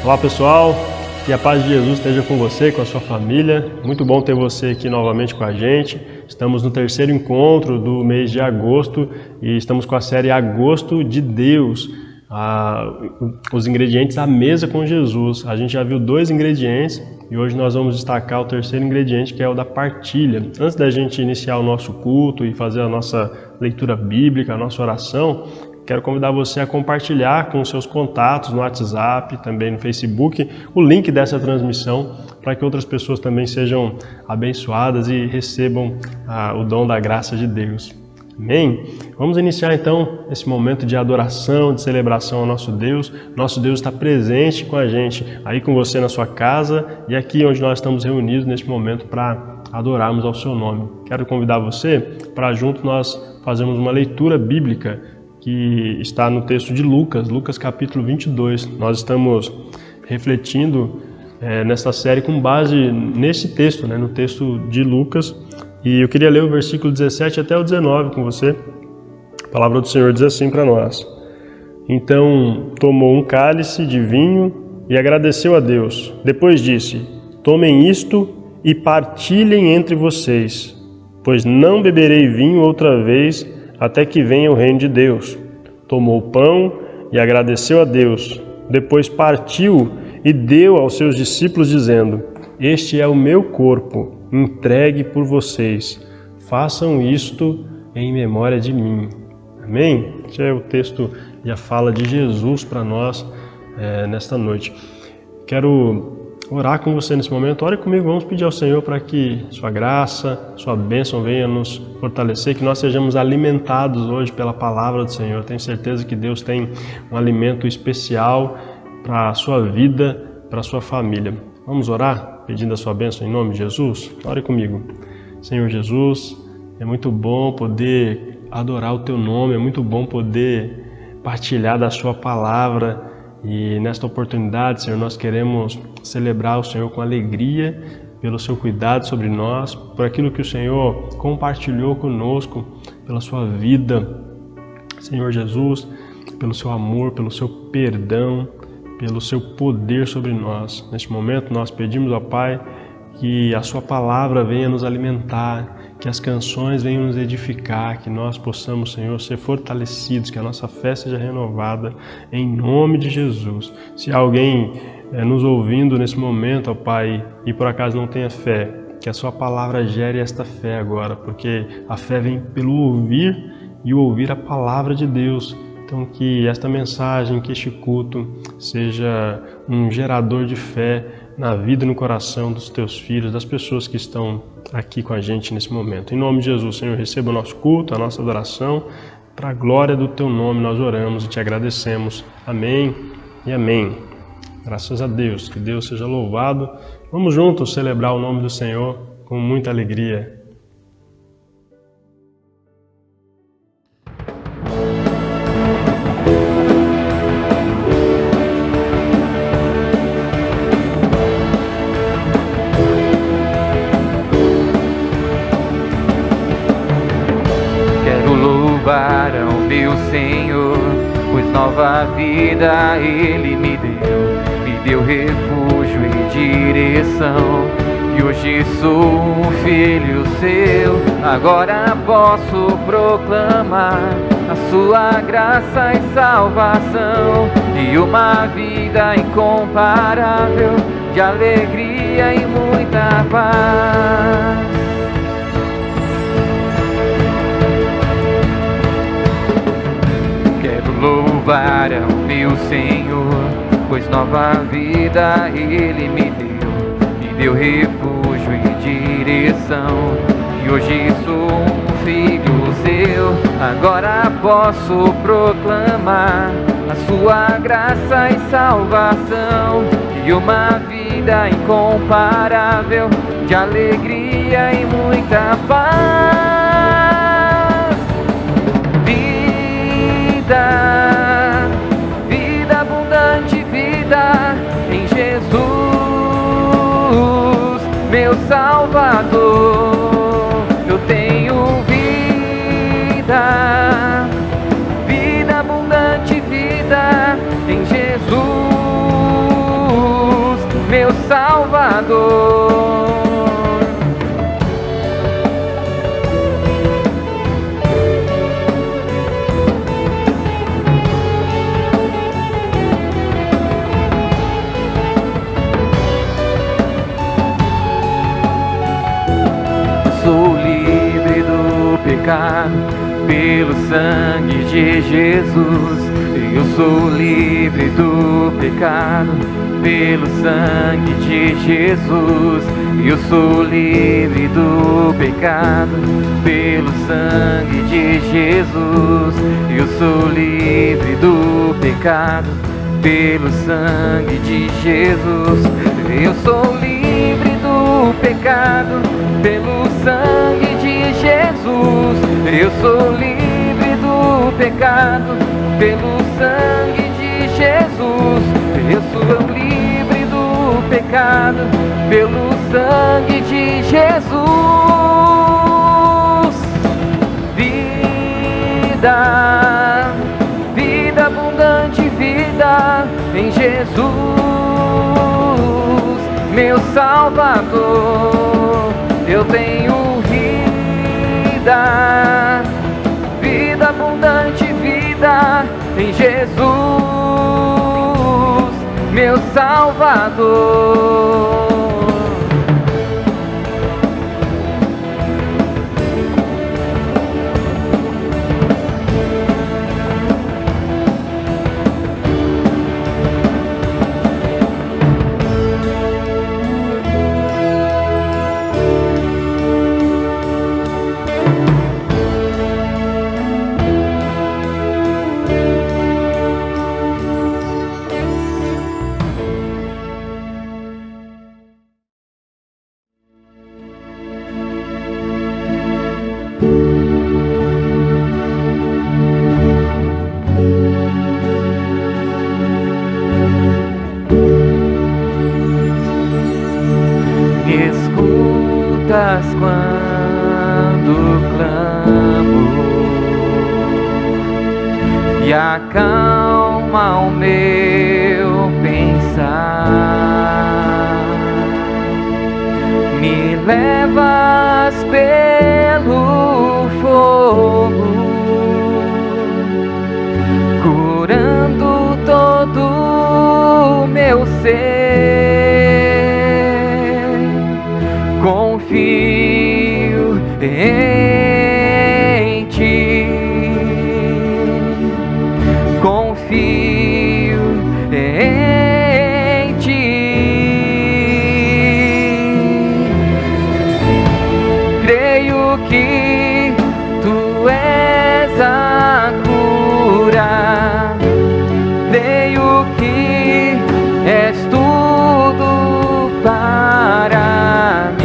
Olá pessoal, que a paz de Jesus esteja com você, com a sua família. Muito bom ter você aqui novamente com a gente. Estamos no terceiro encontro do mês de agosto e estamos com a série Agosto de Deus, os ingredientes à mesa com Jesus. A gente já viu 2 ingredientes e hoje nós vamos destacar o terceiro ingrediente, que é o da partilha. Antes da gente iniciar o nosso culto e fazer a nossa leitura bíblica, a nossa oração, quero convidar você a compartilhar com os seus contatos no WhatsApp, também no Facebook, o link dessa transmissão para que outras pessoas também sejam abençoadas e recebam o dom da graça de Deus. Amém? Vamos iniciar então esse momento de adoração, de celebração ao nosso Deus. Nosso Deus está presente com a gente, aí com você na sua casa e aqui onde nós estamos reunidos neste momento para adorarmos ao seu nome. Quero convidar você para junto nós fazermos uma leitura bíblica que está no texto de Lucas capítulo 22. Nós estamos refletindo nessa série com base nesse texto, no texto de Lucas. E eu queria ler o versículo 17 até o 19 com você. A palavra do Senhor diz assim para nós: Então tomou um cálice de vinho e agradeceu a Deus. Depois disse: Tomem isto e partilhem entre vocês, pois não beberei vinho outra vez até que venha o reino de Deus. Tomou o pão e agradeceu a Deus. Depois partiu e deu aos seus discípulos, dizendo: Este é o meu corpo, entregue por vocês. Façam isto em memória de mim. Amém? Esse é o texto e a fala de Jesus para nós nesta noite. Quero orar com você nesse momento. Ore comigo, vamos pedir ao Senhor para que sua graça, sua bênção venha nos fortalecer, que nós sejamos alimentados hoje pela palavra do Senhor. Tenho certeza que Deus tem um alimento especial para a sua vida, para a sua família. Vamos orar pedindo a sua bênção em nome de Jesus? Ore comigo. Senhor Jesus, é muito bom poder adorar o teu nome, é muito bom poder partilhar da sua palavra. E nesta oportunidade, Senhor, nós queremos celebrar o Senhor com alegria pelo seu cuidado sobre nós, por aquilo que o Senhor compartilhou conosco, pela sua vida, Senhor Jesus, pelo seu amor, pelo seu perdão, pelo seu poder sobre nós. Neste momento nós pedimos ao Pai que a sua palavra venha nos alimentar, que as canções venham nos edificar, que nós possamos, Senhor, ser fortalecidos, que a nossa fé seja renovada em nome de Jesus. Se há alguém nos ouvindo nesse momento, ó Pai, e por acaso não tenha fé, que a sua palavra gere esta fé agora, porque a fé vem pelo ouvir e ouvir a palavra de Deus. Então que esta mensagem, que este culto seja um gerador de fé na vida e no coração dos teus filhos, das pessoas que estão aqui com a gente nesse momento. Em nome de Jesus, Senhor, receba o nosso culto, a nossa adoração. Para a glória do teu nome nós oramos e te agradecemos. Amém e amém. Graças a Deus, que Deus seja louvado. Vamos juntos celebrar o nome do Senhor com muita alegria. Ao meu Senhor, pois nova vida Ele me deu refúgio e direção. E hoje sou um filho seu, agora posso proclamar a sua graça e salvação, e uma vida incomparável de alegria e muita paz. Louvar ao meu Senhor, pois nova vida Ele me deu refúgio e direção. E hoje sou um filho seu, agora posso proclamar a sua graça e salvação, e uma vida incomparável de alegria e muita paz. Vida abundante, vida em Jesus, meu Salvador. Eu tenho vida, vida abundante, vida em Jesus, pecado. Pelo sangue de Jesus, eu sou livre do pecado. Pelo sangue de Jesus, eu sou livre do pecado. Pelo sangue de Jesus, eu sou livre do pecado. Pelo sangue de Jesus, eu sou livre do pecado. Pelo sangue de Jesus, eu sou livre do pecado. Pelo sangue de Jesus, eu sou livre do pecado. Pelo sangue de Jesus, vida, vida abundante, vida em Jesus, meu Salvador. Eu tenho vida, vida abundante, vida em Jesus, meu Salvador. Quando clamo e acalma o meu pensar, me levas pelo fogo, curando todo o meu ser. Confio em Ti, confio em Ti. Creio que Tu és a cura, creio que és tudo para mim.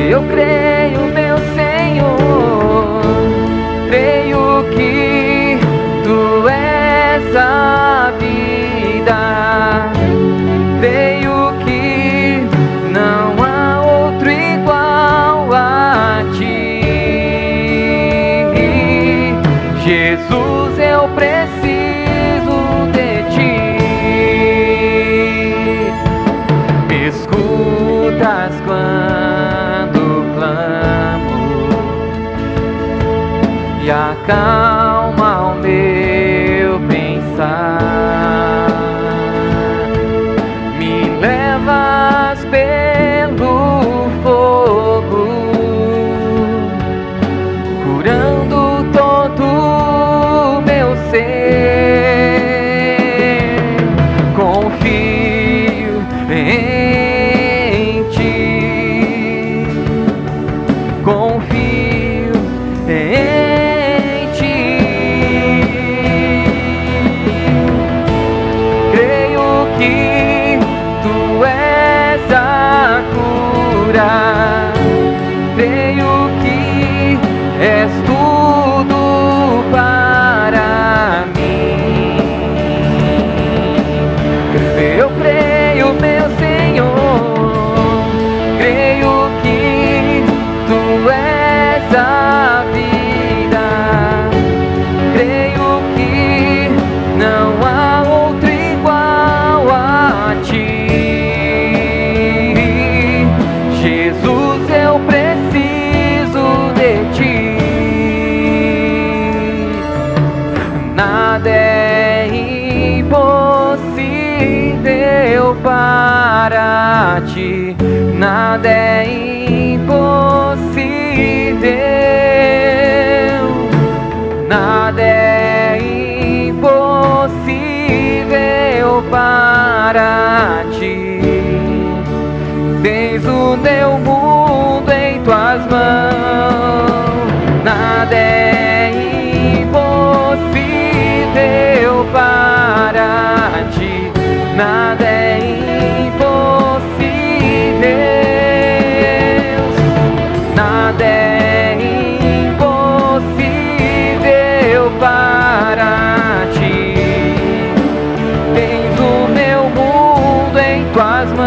Eu creio, meu Senhor, creio que Tu és a vida, creio que não há outro igual a Ti. Jesus, eu preciso de Ti. Me escutas quando clamo e acalma o meu pensar. Me levas pelo fogo, curando todo o meu ser. Confio em Ti, confio em Ti. Creio que Tu és a cura, creio que és tudo para mim. Eu creio, meu Senhor, creio que Tu és a vida, creio que não há outro igual a Ti. Jesus, eu preciso de Ti. Nada é impossível para Ti, nada é impossível para ti. Tens o meu mundo em tuas mãos. Nada é impossível para ti. Nada é impossível. Nada é impossível para ti. Tens o meu mundo em tuas mãos.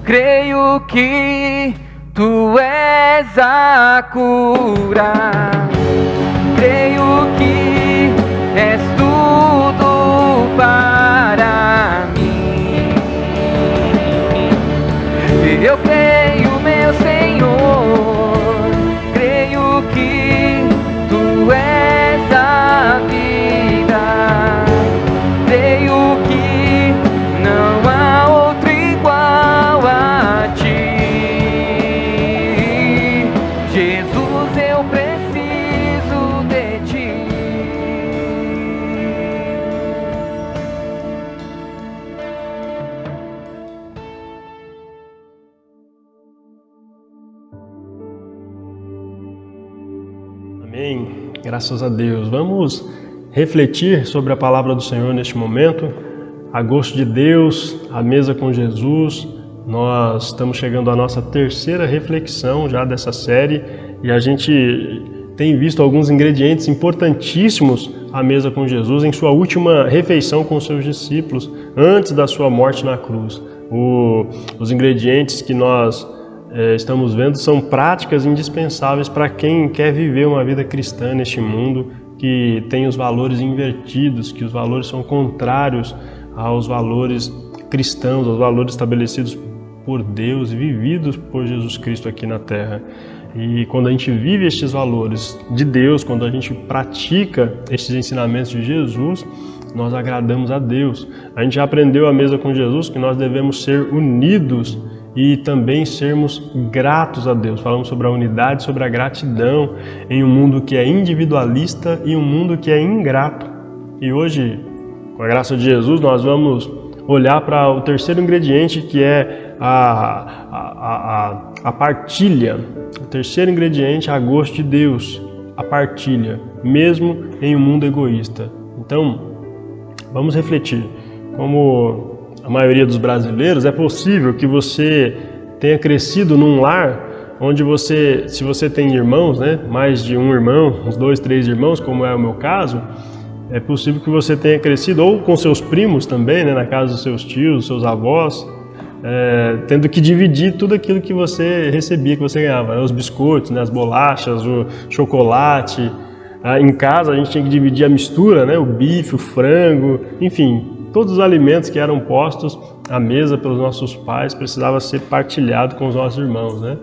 Creio que tu és a cura. Creio que és tudo para mim. Eu creio, meu Senhor, creio que tu és a vida. Creio que não há outro igual a ti. Jesus, eu preciso de ti. Amém. Graças a Deus. Vamos refletir sobre a palavra do Senhor neste momento. A gosto de Deus, a mesa com Jesus. Nós estamos chegando à nossa terceira reflexão já dessa série e a gente tem visto alguns ingredientes importantíssimos à mesa com Jesus em sua última refeição com seus discípulos antes da sua morte na cruz. Os ingredientes que nós estamos vendo são práticas indispensáveis para quem quer viver uma vida cristã neste mundo que tem os valores invertidos, que os valores são contrários aos valores cristãos, aos valores estabelecidos por Deus e vividos por Jesus Cristo aqui na Terra. E quando a gente vive estes valores de Deus, quando a gente pratica estes ensinamentos de Jesus, nós agradamos a Deus. A gente já aprendeu à mesa com Jesus que nós devemos ser unidos e também sermos gratos a Deus. Falamos sobre a unidade, sobre a gratidão em um mundo que é individualista e um mundo que é ingrato. E hoje, com a graça de Jesus, nós vamos olhar para o terceiro ingrediente, que é a partilha. O terceiro ingrediente, a gosto de Deus, a partilha, mesmo em um mundo egoísta. Então, vamos refletir. Como a maioria dos brasileiros, é possível que você tenha crescido num lar onde se você tem irmãos, né, mais de um irmão, uns 2, 3 irmãos, como é o meu caso, é possível que você tenha crescido ou com seus primos também, né, na casa dos seus tios, dos seus avós, tendo que dividir tudo aquilo que você recebia, que você ganhava, né, os biscoitos, né, as bolachas, o chocolate. Em casa a gente tinha que dividir a mistura, né, o bife, o frango, enfim, todos os alimentos que eram postos à mesa pelos nossos pais precisava ser partilhado com os nossos irmãos, né?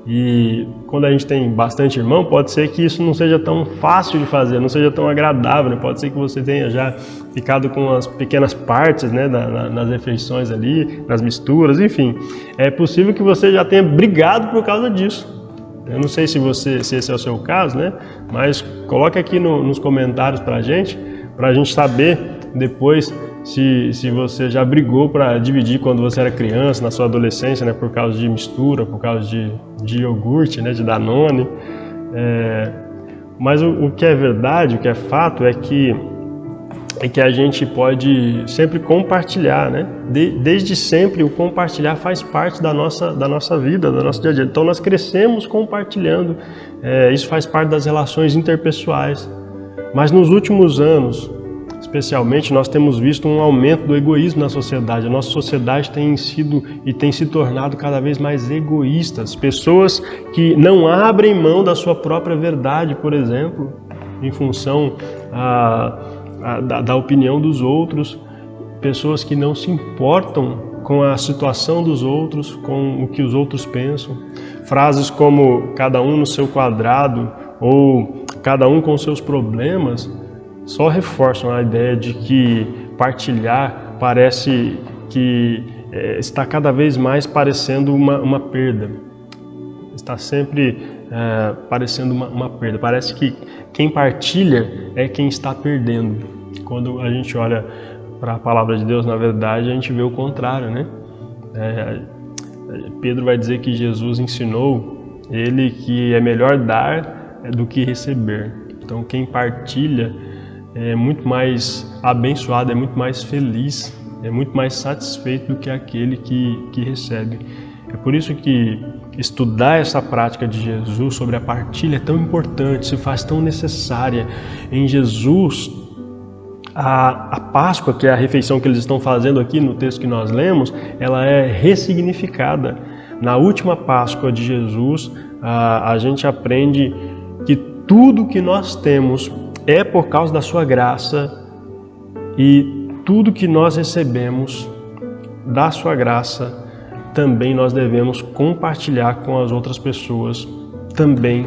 E quando a gente tem bastante irmão, pode ser que isso não seja tão fácil de fazer, não seja tão agradável, né? Pode ser que você tenha já ficado com as pequenas partes, né, nas refeições ali, nas misturas, enfim. É possível que você já tenha brigado por causa disso. Eu não sei se esse é o seu caso, né? Mas coloque aqui nos comentários pra gente saber depois se você já brigou para dividir quando você era criança, na sua adolescência, né, por causa de mistura, por causa de iogurte, né, de Danone. Mas o que é verdade, o que é fato é que a gente pode sempre compartilhar, né? Desde sempre o compartilhar faz parte da nossa vida, do nosso dia a dia. Então nós crescemos compartilhando, isso faz parte das relações interpessoais. Mas nos últimos anos, especialmente, nós temos visto um aumento do egoísmo na sociedade. A nossa sociedade tem sido e tem se tornado cada vez mais egoístas. Pessoas que não abrem mão da sua própria verdade, por exemplo, em função da opinião dos outros. Pessoas que não se importam com a situação dos outros, com o que os outros pensam. Frases como cada um no seu quadrado ou cada um com seus problemas só reforçam a ideia de que partilhar parece que está cada vez mais parecendo uma perda. Está sempre parecendo uma perda. Parece que quem partilha é quem está perdendo. Quando a gente olha para a palavra de Deus, na verdade, a gente vê o contrário, né? Pedro vai dizer que Jesus ensinou ele que é melhor dar do que receber. Então, quem partilha é muito mais abençoado, é muito mais feliz, é muito mais satisfeito do que aquele que recebe. É por isso que estudar essa prática de Jesus sobre a partilha é tão importante, se faz tão necessária. Em Jesus, a Páscoa, que é a refeição que eles estão fazendo aqui no texto que nós lemos, ela é ressignificada. Na última Páscoa de Jesus, a gente aprende que tudo que nós temos é por causa da sua graça, e tudo que nós recebemos da sua graça também nós devemos compartilhar com as outras pessoas, também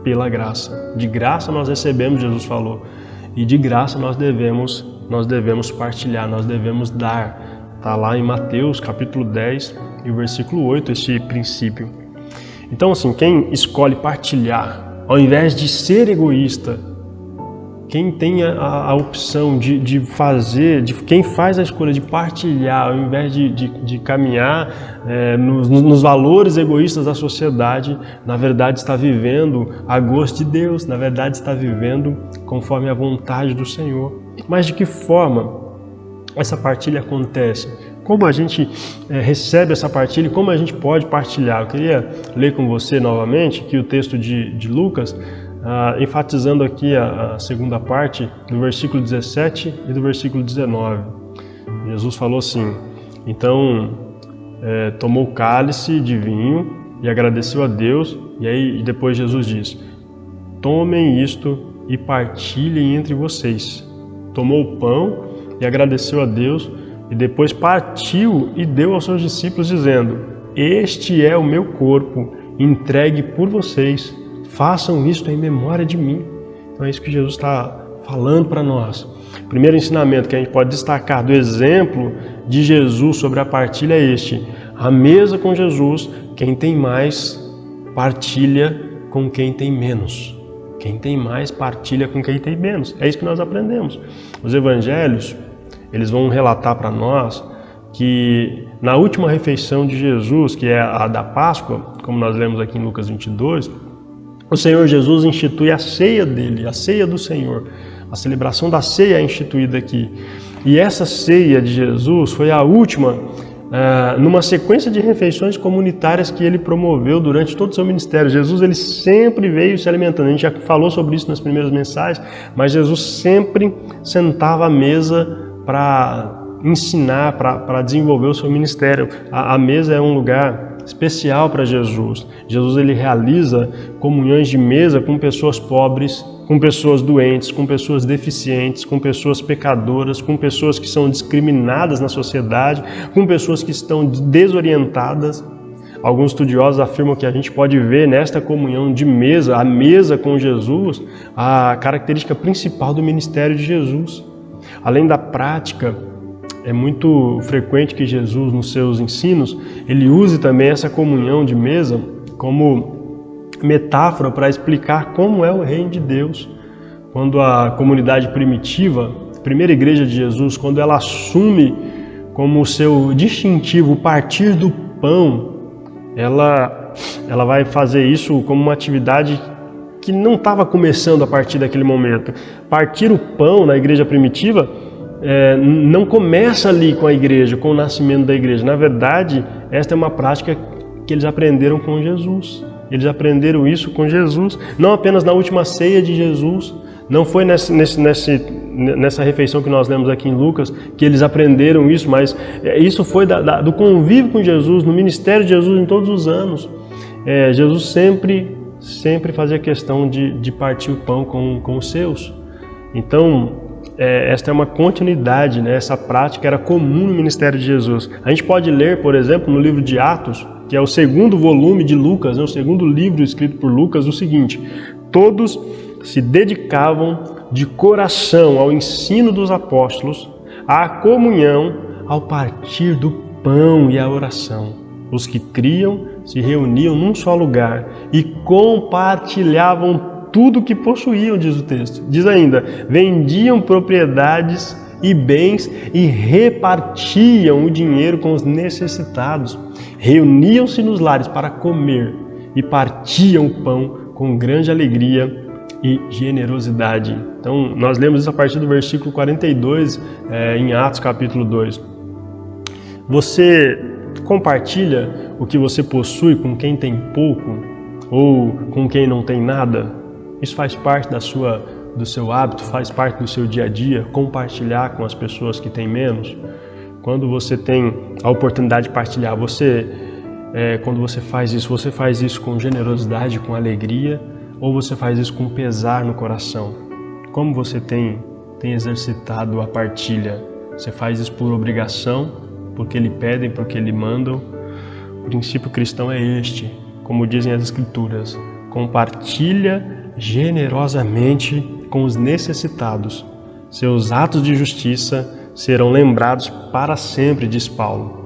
pela graça. De graça nós recebemos, Jesus falou, e de graça nós devemos partilhar, nós devemos dar. Está lá em Mateus capítulo 10 e o versículo 8 esse princípio. Então, assim, quem escolhe partilhar, ao invés de ser egoísta, quem tem a opção de fazer, quem faz a escolha de partilhar, ao invés de caminhar nos valores egoístas da sociedade, na verdade está vivendo a gosto de Deus, na verdade está vivendo conforme a vontade do Senhor. Mas de que forma essa partilha acontece? Como a gente recebe essa partilha e como a gente pode partilhar? Eu queria ler com você novamente aqui o texto de Lucas, enfatizando aqui a segunda parte do versículo 17 e do versículo 19. Jesus falou assim: então tomou o cálice de vinho e agradeceu a Deus, e aí depois Jesus diz: tomem isto e partilhem entre vocês. Tomou o pão e agradeceu a Deus, e depois partiu e deu aos seus discípulos, dizendo: este é o meu corpo, entregue por vocês. Façam isto em memória de mim. Então é isso que Jesus está falando para nós. O primeiro ensinamento que a gente pode destacar do exemplo de Jesus sobre a partilha é este: à mesa com Jesus, quem tem mais partilha com quem tem menos. Quem tem mais partilha com quem tem menos. É isso que nós aprendemos. Os evangelhos, eles vão relatar para nós que na última refeição de Jesus, que é a da Páscoa, como nós lemos aqui em Lucas 22, o Senhor Jesus institui a ceia dele, a ceia do Senhor. A celebração da ceia é instituída aqui. E essa ceia de Jesus foi a última numa sequência de refeições comunitárias que ele promoveu durante todo o seu ministério. Jesus, ele sempre veio se alimentando. A gente já falou sobre isso nas primeiras mensagens, mas Jesus sempre sentava à mesa para ensinar, para desenvolver o seu ministério. A mesa é um lugar especial para Jesus. Jesus, ele realiza comunhões de mesa com pessoas pobres, com pessoas doentes, com pessoas deficientes, com pessoas pecadoras, com pessoas que são discriminadas na sociedade, com pessoas que estão desorientadas. Alguns estudiosos afirmam que a gente pode ver nesta comunhão de mesa, a mesa com Jesus, a característica principal do ministério de Jesus. Além da prática, é muito frequente que Jesus, nos seus ensinos, ele use também essa comunhão de mesa como metáfora para explicar como é o reino de Deus. Quando a comunidade primitiva, a primeira igreja de Jesus, quando ela assume como seu distintivo o partir do pão, ela vai fazer isso como uma atividade que não estava começando a partir daquele momento. Partir o pão na igreja primitiva não começa ali com a igreja, com o nascimento da igreja. Na verdade, esta é uma prática que eles aprenderam com Jesus. Eles aprenderam isso com Jesus, não apenas na última ceia de Jesus, não foi nessa refeição que nós lemos aqui em Lucas que eles aprenderam isso, mas isso foi do convívio com Jesus, no ministério de Jesus em todos os anos. Jesus sempre fazia questão de partir o pão com os seus. Então, esta é uma continuidade, né? Essa prática era comum no ministério de Jesus. A gente pode ler, por exemplo, no livro de Atos, que é o segundo volume de Lucas, né? O segundo livro escrito por Lucas, o seguinte: todos se dedicavam de coração ao ensino dos apóstolos, à comunhão, ao partir do pão e à oração. Os que criam se reuniam num só lugar e compartilhavam tudo o que possuíam, diz o texto. Diz ainda: vendiam propriedades e bens e repartiam o dinheiro com os necessitados. Reuniam-se nos lares para comer e partiam o pão com grande alegria e generosidade. Então, nós lemos isso a partir do versículo 42, em Atos capítulo 2. Você compartilha o que você possui com quem tem pouco ou com quem não tem nada? Isso faz parte do seu hábito, faz parte do seu dia a dia, compartilhar com as pessoas que têm menos? Quando você tem a oportunidade de partilhar, quando você faz isso com generosidade, com alegria, ou você faz isso com pesar no coração? Como você tem exercitado a partilha? Você faz isso por obrigação, porque lhe pedem, porque lhe mandam? O princípio cristão é este, como dizem as Escrituras: compartilha generosamente com os necessitados. Seus atos de justiça serão lembrados para sempre, diz Paulo.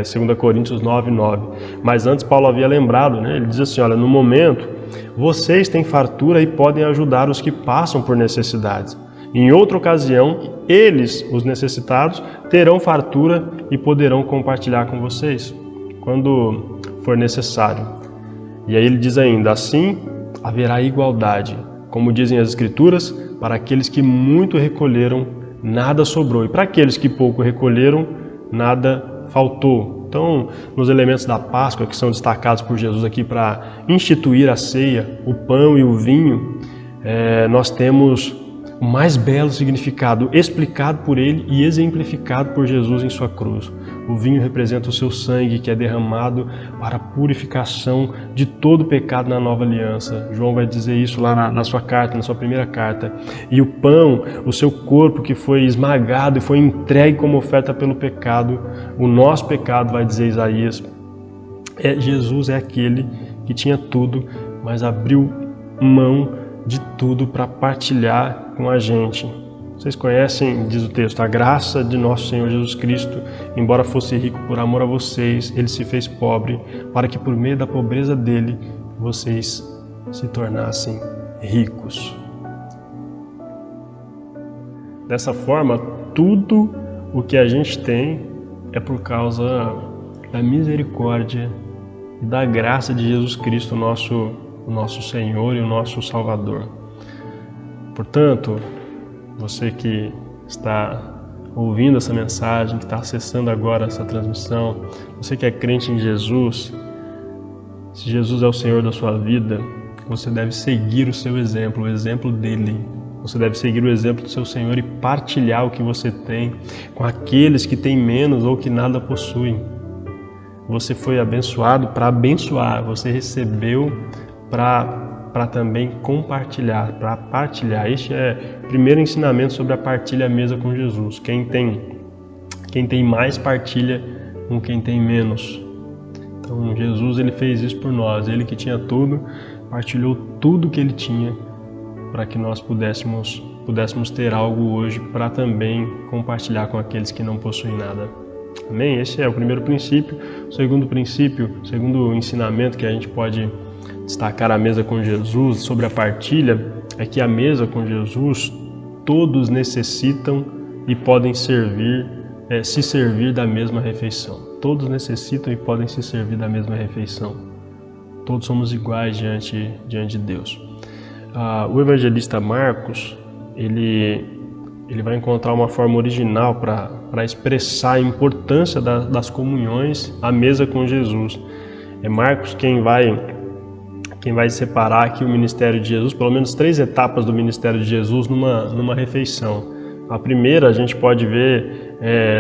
2 Coríntios 9:9. Mas antes Paulo havia lembrado, né? Ele diz assim: olha, no momento vocês têm fartura e podem ajudar os que passam por necessidades. Em outra ocasião, eles, os necessitados, terão fartura e poderão compartilhar com vocês, quando for necessário. E aí ele diz ainda: assim haverá igualdade. Como dizem as Escrituras, para aqueles que muito recolheram, nada sobrou. E para aqueles que pouco recolheram, nada faltou. Então, nos elementos da Páscoa que são destacados por Jesus aqui para instituir a ceia, o pão e o vinho, nós temos o mais belo significado explicado por ele e exemplificado por Jesus em sua cruz. O vinho representa o seu sangue, que é derramado para a purificação de todo pecado na nova aliança. João vai dizer isso lá na sua carta, na sua primeira carta. E o pão, o seu corpo que foi esmagado e foi entregue como oferta pelo pecado, o nosso pecado, vai dizer Isaías. Jesus é aquele que tinha tudo, mas abriu mão de tudo para partilhar com a gente. Vocês conhecem, diz o texto, a graça de nosso Senhor Jesus Cristo, embora fosse rico por amor a vocês, ele se fez pobre, para que por meio da pobreza dele, vocês se tornassem ricos. Dessa forma, tudo o que a gente tem é por causa da misericórdia e da graça de Jesus Cristo, o nosso Senhor e o nosso Salvador. Portanto, você que está ouvindo essa mensagem, que está acessando agora essa transmissão, você que é crente em Jesus, se Jesus é o Senhor da sua vida, você deve seguir o seu exemplo, o exemplo dele. Você deve seguir o exemplo do seu Senhor e partilhar o que você tem com aqueles que têm menos ou que nada possuem. Você foi abençoado para abençoar, você recebeu para também compartilhar, para partilhar. Este é o primeiro ensinamento sobre a partilha à mesa com Jesus. Quem tem mais partilha com quem tem menos. Então Jesus, ele fez isso por nós. Ele que tinha tudo, partilhou tudo que ele tinha para que nós pudéssemos ter algo hoje para também compartilhar com aqueles que não possuem nada. Amém? Esse é o primeiro princípio. O segundo ensinamento que a gente pode destacar a mesa com Jesus sobre a partilha é que a mesa com Jesus todos necessitam e podem se servir da mesma refeição. Todos necessitam e podem se servir da mesma refeição. Todos somos iguais diante de Deus. O evangelista Marcos, ele vai encontrar uma forma original para expressar a importância das comunhões à mesa com Jesus. É Marcos quem vai separar aqui o ministério de Jesus, pelo menos 3 etapas do ministério de Jesus numa refeição. A primeira a gente pode ver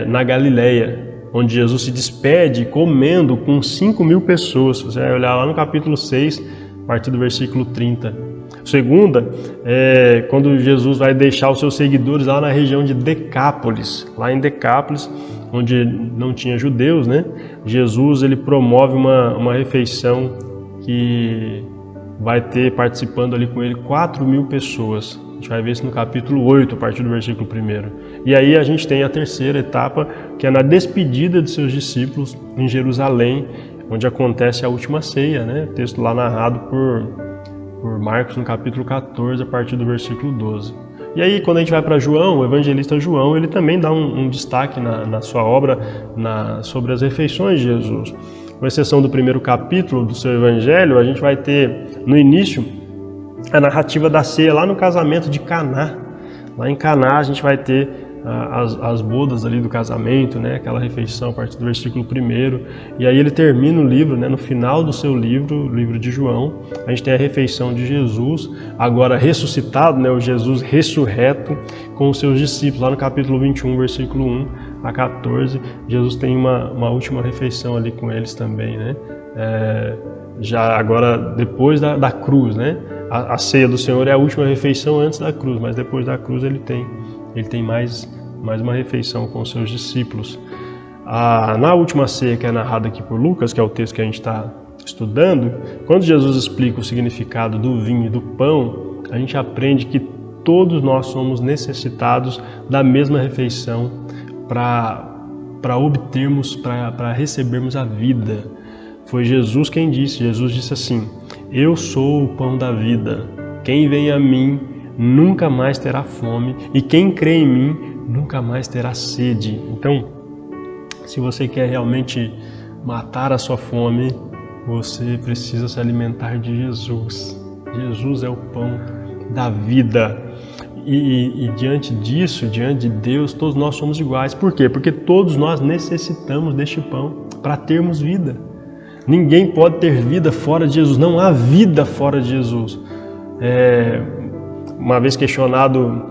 na Galileia, onde Jesus se despede comendo com 5.000 pessoas. Você vai olhar lá no capítulo 6, a partir do versículo 30. A segunda é quando Jesus vai deixar os seus seguidores lá na região de Decápolis. Lá em Decápolis, onde não tinha judeus, né? Jesus ele promove uma refeição que vai ter participando ali com ele 4.000 pessoas. A gente vai ver isso no capítulo 8, a partir do versículo 1. E aí a gente tem a terceira etapa, que é na despedida de seus discípulos em Jerusalém, onde acontece a última ceia, né? Texto lá narrado por Marcos no capítulo 14, a partir do versículo 12. E aí, quando a gente vai para João, o evangelista João, ele também dá um destaque na sua obra sobre as refeições de Jesus. Com exceção do primeiro capítulo do seu evangelho, a gente vai ter no início a narrativa da ceia lá no casamento de Caná. Lá em Caná a gente vai ter as bodas ali do casamento, né? Aquela refeição a partir do versículo 1. E aí ele termina o livro, né? No final do seu livro, o livro de João, a gente tem a refeição de Jesus, agora ressuscitado, né? O Jesus ressurreto com os seus discípulos. Lá no capítulo 21, versículo 1 a 14, Jesus tem uma última refeição ali com eles também, né? Já agora depois da cruz, né? A ceia do Senhor é a última refeição antes da cruz, mas depois da cruz ele tem mais uma refeição com os seus discípulos. Na última ceia, que é narrada aqui por Lucas, que é o texto que a gente está estudando, quando Jesus explica o significado do vinho e do pão, a gente aprende que todos nós somos necessitados da mesma refeição para obtermos, para recebermos a vida. Foi Jesus quem disse. Jesus disse assim: eu sou o pão da vida. Quem vem a mim nunca mais terá fome, e quem crê em mim nunca mais terá sede. Então, se você quer realmente matar a sua fome, você precisa se alimentar de Jesus. Jesus é o pão da vida. E diante disso, diante de Deus, todos nós somos iguais. Por quê? Porque todos nós necessitamos deste pão para termos vida. Ninguém pode ter vida fora de Jesus. Não há vida fora de Jesus. Uma vez questionado,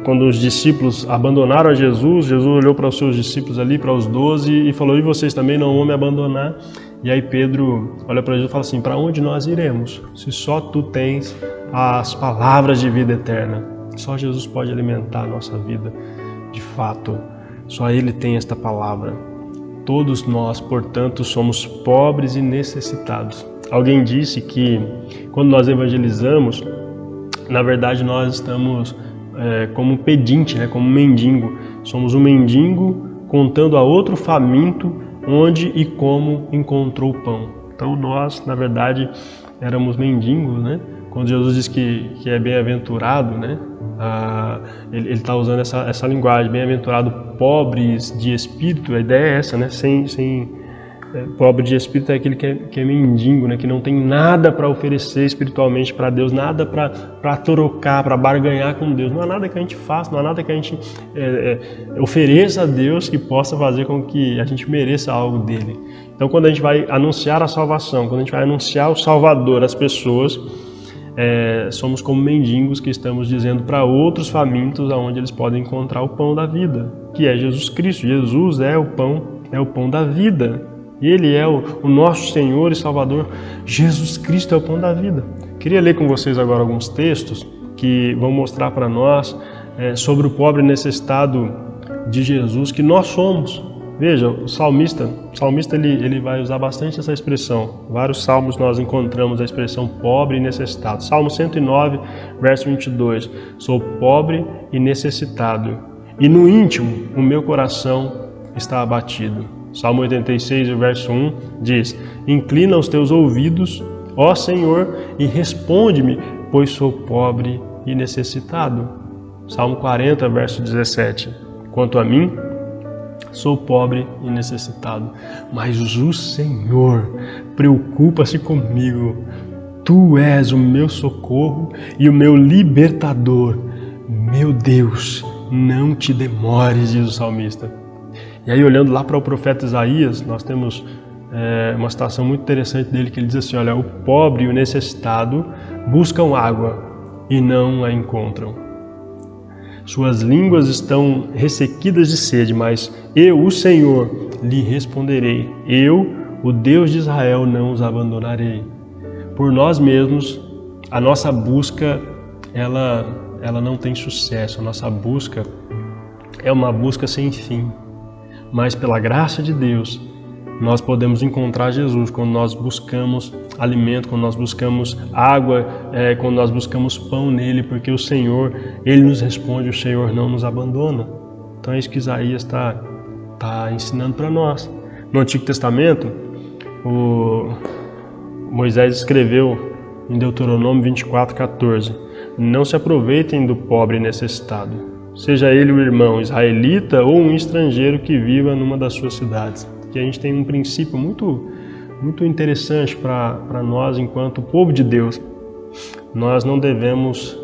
quando os discípulos abandonaram a Jesus, Jesus olhou para os seus discípulos ali, para os 12, e falou: e vocês também não vão me abandonar? E aí Pedro olha para Jesus e fala assim: para onde nós iremos, se só tu tens as palavras de vida eterna? Só Jesus pode alimentar a nossa vida de fato. Só Ele tem esta palavra. Todos nós, portanto, somos pobres e necessitados. Alguém disse que quando nós evangelizamos, na verdade nós estamos como um pedinte, né? Como um mendigo. Somos um mendigo contando a outro faminto onde e como encontrou o pão. Então nós, na verdade, éramos mendigos, né? Quando Jesus diz que é bem-aventurado, né? Ele está usando essa linguagem, bem-aventurado pobres de espírito. A ideia é essa, né? Pobre de espírito é aquele que é mendigo, né? Que não tem nada para oferecer espiritualmente para Deus, nada para trocar, para barganhar com Deus. Não há nada que a gente faça, não há nada que a gente ofereça a Deus que possa fazer com que a gente mereça algo dele. Então, quando a gente vai anunciar a salvação, quando a gente vai anunciar o Salvador às pessoas, somos como mendigos que estamos dizendo para outros famintos aonde eles podem encontrar o pão da vida, que é Jesus Cristo. Jesus é o pão da vida. Ele é o nosso Senhor e Salvador. Jesus Cristo é o pão da vida. Queria ler com vocês agora alguns textos que vão mostrar para nós sobre o pobre necessitado de Jesus que nós somos. Veja, o salmista ele vai usar bastante essa expressão. Vários salmos nós encontramos a expressão pobre e necessitado. Salmo 109, verso 22. Sou pobre e necessitado, e no íntimo o meu coração está abatido. Salmo 86, verso 1 diz: inclina os teus ouvidos, ó Senhor, e responde-me, pois sou pobre e necessitado. Salmo 40, verso 17. Quanto a mim, sou pobre e necessitado, mas o Senhor preocupa-se comigo. Tu és o meu socorro e o meu libertador. Meu Deus, não te demores, diz o salmista. E aí, olhando lá para o profeta Isaías, nós temos uma citação muito interessante dele, que ele diz assim: olha, o pobre e o necessitado buscam água e não a encontram. Suas línguas estão ressequidas de sede, mas eu, o Senhor, lhe responderei. Eu, o Deus de Israel, não os abandonarei. Por nós mesmos, a nossa busca, ela não tem sucesso. A nossa busca é uma busca sem fim. Mas pela graça de Deus, nós podemos encontrar Jesus quando nós buscamos alimento, quando nós buscamos água, quando nós buscamos pão nele, porque o Senhor, Ele nos responde, o Senhor não nos abandona. Então é isso que Isaías está ensinando para nós. No Antigo Testamento, Moisés escreveu em Deuteronômio 24:14: não se aproveitem do pobre necessitado, seja ele o irmão israelita ou um estrangeiro que viva numa das suas cidades. Que a gente tem um princípio muito interessante para nós enquanto povo de Deus. Nós não devemos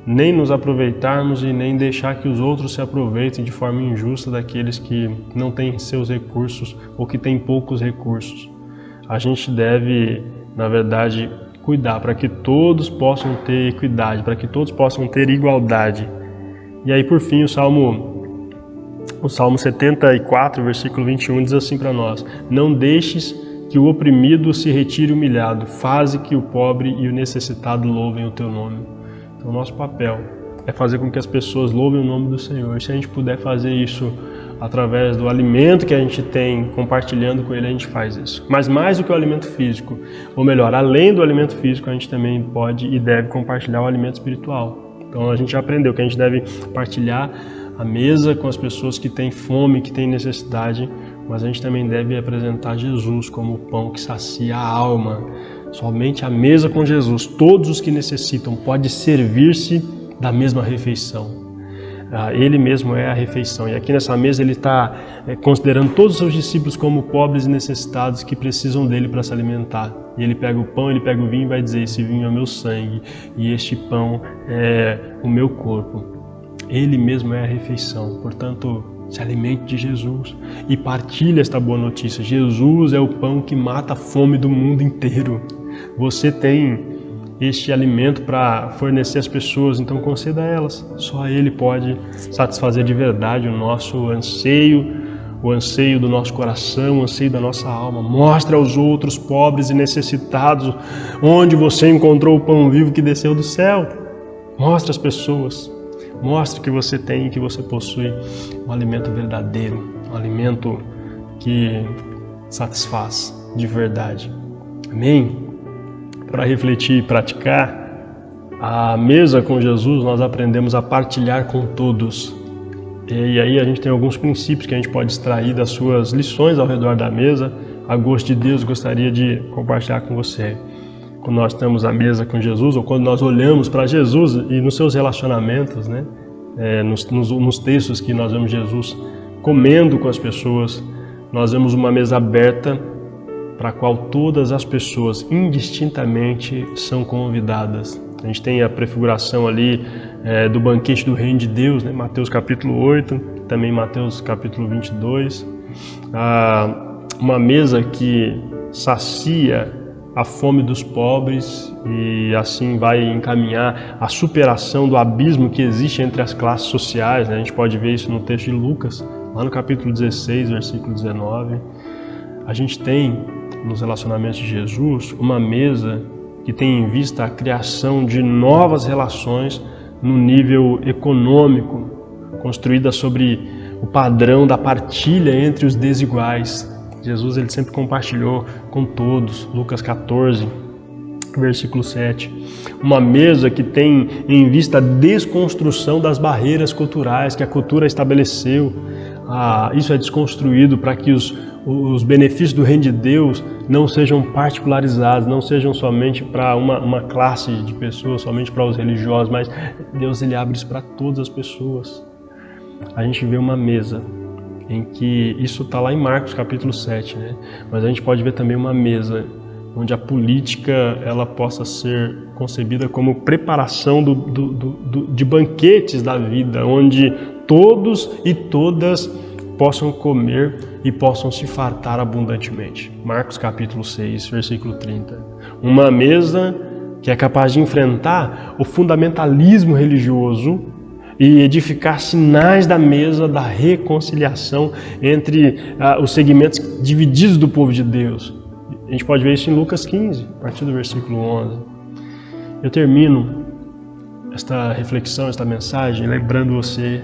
nem nos aproveitarmos e nem deixar que os outros se aproveitem de forma injusta daqueles que não têm seus recursos ou que têm poucos recursos. A gente deve, na verdade, cuidar para que todos possam ter equidade, para que todos possam ter igualdade. E aí, por fim, o Salmo 74, versículo 21, diz assim para nós: não deixes que o oprimido se retire humilhado, faze que o pobre e o necessitado louvem o teu nome. Então, o nosso papel é fazer com que as pessoas louvem o nome do Senhor. E se a gente puder fazer isso através do alimento que a gente tem, compartilhando com Ele, a gente faz isso. Mas mais do que o alimento físico, ou melhor, além do alimento físico, a gente também pode e deve compartilhar o alimento espiritual. Então a gente já aprendeu que a gente deve partilhar a mesa com as pessoas que têm fome, que têm necessidade, mas a gente também deve apresentar Jesus como o pão que sacia a alma. Somente a mesa com Jesus, todos os que necessitam, pode servir-se da mesma refeição. Ele mesmo é a refeição. E aqui nessa mesa ele está considerando todos os seus discípulos como pobres e necessitados que precisam dele para se alimentar. E ele pega o pão, ele pega o vinho e vai dizer: esse vinho é o meu sangue e este pão é o meu corpo. Ele mesmo é a refeição. Portanto, se alimente de Jesus e partilhe esta boa notícia. Jesus é o pão que mata a fome do mundo inteiro. Você tem este alimento para fornecer às pessoas, então conceda a elas. Só Ele pode satisfazer de verdade o nosso anseio, o anseio do nosso coração, o anseio da nossa alma. Mostre aos outros pobres e necessitados onde você encontrou o pão vivo que desceu do céu. Mostre às pessoas, mostre que você tem e que você possui um alimento verdadeiro, um alimento que satisfaz de verdade. Amém? Para refletir e praticar a mesa com Jesus, nós aprendemos a partilhar com todos. E aí a gente tem alguns princípios que a gente pode extrair das suas lições ao redor da mesa. A gosto de Deus, gostaria de compartilhar com você. Quando nós estamos à mesa com Jesus, ou quando nós olhamos para Jesus e nos seus relacionamentos, né? Nos textos que nós vemos Jesus comendo com as pessoas, nós vemos uma mesa aberta para a qual todas as pessoas indistintamente são convidadas. A gente tem a prefiguração ali do banquete do reino de Deus, né? Mateus capítulo 8, também Mateus capítulo 22. Uma mesa que sacia a fome dos pobres e assim vai encaminhar a superação do abismo que existe entre as classes sociais, né? A gente pode ver isso no texto de Lucas, lá no capítulo 16, versículo 19. A gente tem nos relacionamentos de Jesus uma mesa que tem em vista a criação de novas relações no nível econômico, construída sobre o padrão da partilha entre os desiguais. Jesus ele sempre compartilhou com todos. Lucas 14, versículo 7. Uma mesa que tem em vista a desconstrução das barreiras culturais que a cultura estabeleceu. Isso é desconstruído para que os benefícios do reino de Deus não sejam particularizados, não sejam somente para uma classe de pessoas, somente para os religiosos, mas Deus ele abre isso para todas as pessoas. A gente vê uma mesa em que, isso está lá em Marcos capítulo 7, né? Mas a gente pode ver também uma mesa onde a política ela possa ser concebida como preparação de banquetes da vida, onde todos e todas possam comer e possam se fartar abundantemente. Marcos capítulo 6, versículo 30. Uma mesa que é capaz de enfrentar o fundamentalismo religioso e edificar sinais da mesa da reconciliação entre os segmentos divididos do povo de Deus. A gente pode ver isso em Lucas 15, a partir do versículo 11. Eu termino esta reflexão, esta mensagem, lembrando você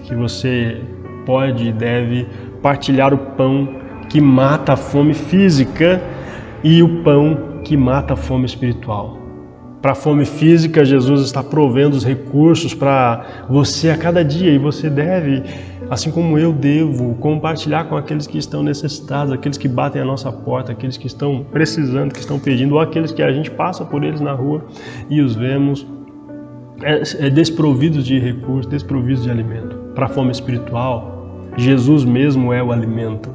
que você pode e deve partilhar o pão que mata a fome física e o pão que mata a fome espiritual. Para a fome física, Jesus está provendo os recursos para você a cada dia e você deve, assim como eu devo, compartilhar com aqueles que estão necessitados, aqueles que batem a nossa porta, aqueles que estão precisando, que estão pedindo, ou aqueles que a gente passa por eles na rua e os vemos desprovidos de recursos, desprovidos de alimento. Para a fome espiritual, Jesus mesmo é o alimento.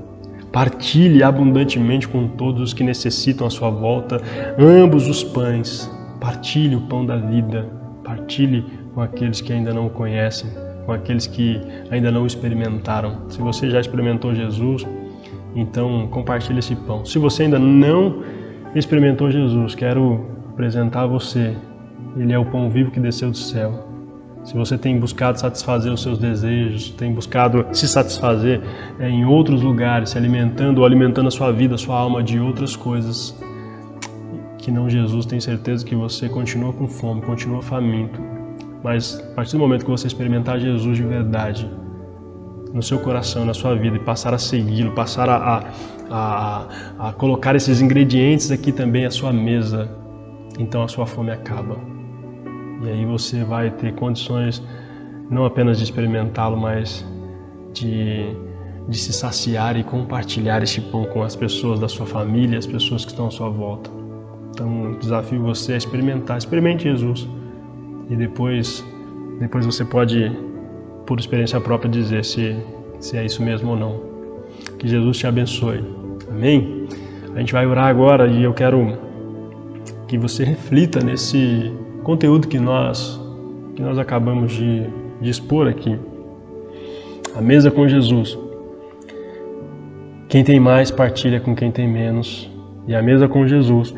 Partilhe abundantemente com todos os que necessitam à sua volta ambos os pães. Partilhe o pão da vida. Partilhe com aqueles que ainda não o conhecem, com aqueles que ainda não o experimentaram. Se você já experimentou Jesus, então compartilhe esse pão. Se você ainda não experimentou Jesus, quero apresentar a você. Ele é o pão vivo que desceu do céu. Se você tem buscado satisfazer os seus desejos, tem buscado se satisfazer em outros lugares, se alimentando ou alimentando a sua vida, a sua alma de outras coisas que não Jesus, tenho certeza que você continua com fome, continua faminto. Mas a partir do momento que você experimentar Jesus de verdade no seu coração, na sua vida, e passar a segui-lo, passar a colocar esses ingredientes aqui também à sua mesa, então a sua fome acaba. E aí você vai ter condições não apenas de experimentá-lo, mas de se saciar e compartilhar esse pão com as pessoas da sua família, as pessoas que estão à sua volta. Então, desafio você a experimentar. Experimente Jesus. E depois você pode, por experiência própria, dizer se é isso mesmo ou não. Que Jesus te abençoe. Amém? A gente vai orar agora e eu quero que você reflita nesse conteúdo que nós acabamos de expor aqui. A mesa com Jesus. Quem tem mais partilha com quem tem menos. E a mesa com Jesus.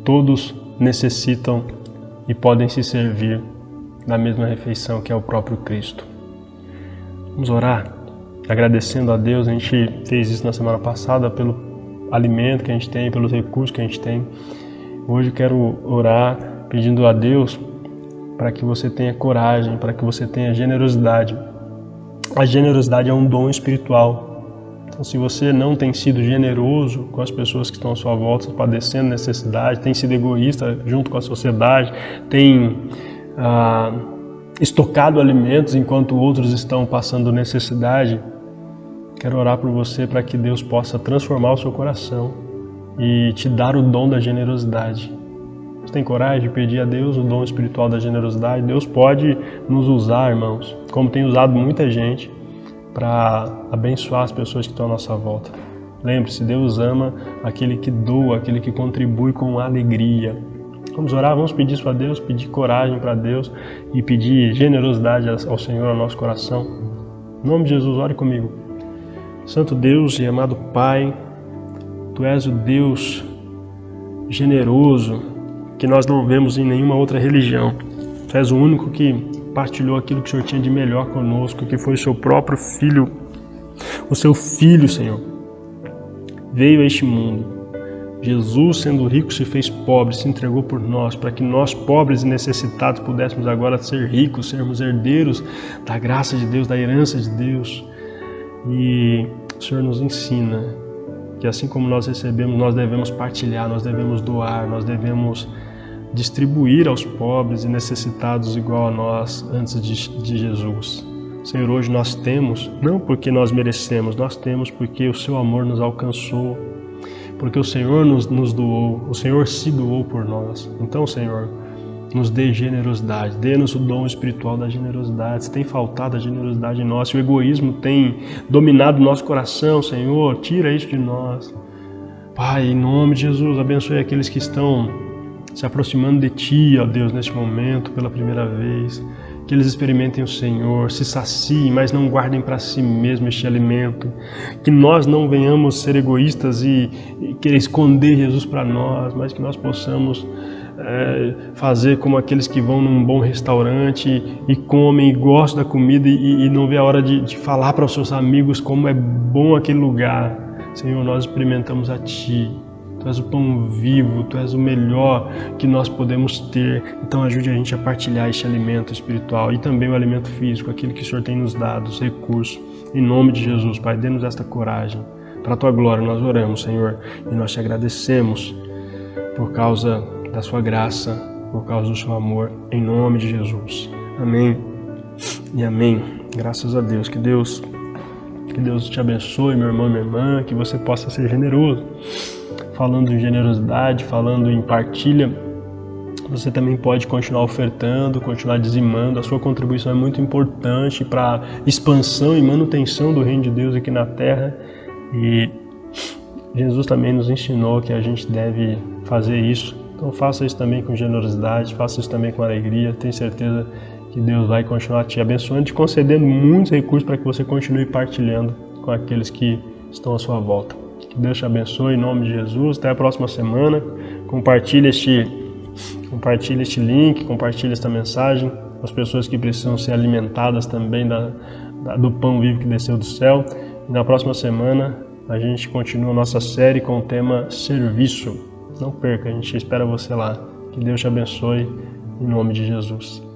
Todos necessitam e podem se servir da mesma refeição que é o próprio Cristo. Vamos orar agradecendo a Deus. A gente fez isso na semana passada pelo alimento que a gente tem, pelos recursos que a gente tem. Hoje eu quero orar pedindo a Deus para que você tenha coragem, para que você tenha generosidade. A generosidade é um dom espiritual. Então, se você não tem sido generoso com as pessoas que estão à sua volta, padecendo necessidade, tem sido egoísta junto com a sociedade, tem estocado alimentos enquanto outros estão passando necessidade, quero orar por você para que Deus possa transformar o seu coração e te dar o dom da generosidade. Você tem coragem de pedir a Deus o dom espiritual da generosidade? Deus pode nos usar, irmãos, como tem usado muita gente, para abençoar as pessoas que estão à nossa volta. Lembre-se, Deus ama aquele que doa, aquele que contribui com alegria. Vamos orar, vamos pedir isso a Deus, pedir coragem para Deus e pedir generosidade ao Senhor, ao nosso coração. Em nome de Jesus, ore comigo. Santo Deus e amado Pai, Tu és o Deus generoso que nós não vemos em nenhuma outra religião. Tu és o único que partilhou aquilo que o Senhor tinha de melhor conosco, que foi o Seu próprio Filho, o Seu Filho, Senhor, veio a este mundo. Jesus, sendo rico, se fez pobre, se entregou por nós, para que nós, pobres e necessitados, pudéssemos agora ser ricos, sermos herdeiros da graça de Deus, da herança de Deus. E o Senhor nos ensina que assim como nós recebemos, nós devemos partilhar, nós devemos doar, nós devemos distribuir aos pobres e necessitados igual a nós antes de Jesus. Senhor, hoje nós temos, não porque nós merecemos, nós temos porque o Seu amor nos alcançou, porque o Senhor nos doou, o Senhor se doou por nós. Então, Senhor, nos dê generosidade, dê-nos o dom espiritual da generosidade. Se tem faltado a generosidade em nós, se o egoísmo tem dominado o nosso coração, Senhor, tira isso de nós. Pai, em nome de Jesus, abençoe aqueles que estão se aproximando de Ti, ó Deus, neste momento, pela primeira vez. Que eles experimentem o Senhor, se saciem, mas não guardem para si mesmo este alimento. Que nós não venhamos ser egoístas e querer esconder Jesus para nós, mas que nós possamos fazer como aqueles que vão num bom restaurante e comem e gostam da comida e não vê a hora de falar para os seus amigos como é bom aquele lugar. Senhor, nós experimentamos a Ti. Tu és o pão vivo, Tu és o melhor que nós podemos ter. Então ajude a gente a partilhar este alimento espiritual e também o alimento físico, aquilo que o Senhor tem nos dado, os recursos. Em nome de Jesus, Pai, dê-nos esta coragem. Para a Tua glória nós oramos, Senhor, e nós Te agradecemos por causa da Sua graça, por causa do Seu amor, em nome de Jesus. Amém e amém. Graças a Deus. Que Deus te abençoe, meu irmão e minha irmã, que você possa ser generoso. Falando em generosidade, falando em partilha, você também pode continuar ofertando, continuar dizimando. A sua contribuição é muito importante para a expansão e manutenção do reino de Deus aqui na terra. E Jesus também nos ensinou que a gente deve fazer isso. Então faça isso também com generosidade, faça isso também com alegria. Tenho certeza que Deus vai continuar te abençoando, te concedendo muitos recursos para que você continue partilhando com aqueles que estão à sua volta. Que Deus te abençoe em nome de Jesus. Até a próxima semana. Compartilhe este link, compartilhe esta mensagem com as pessoas que precisam ser alimentadas também do pão vivo que desceu do céu. E na próxima semana a gente continua a nossa série com o tema serviço. Não perca, a gente espera você lá. Que Deus te abençoe em nome de Jesus.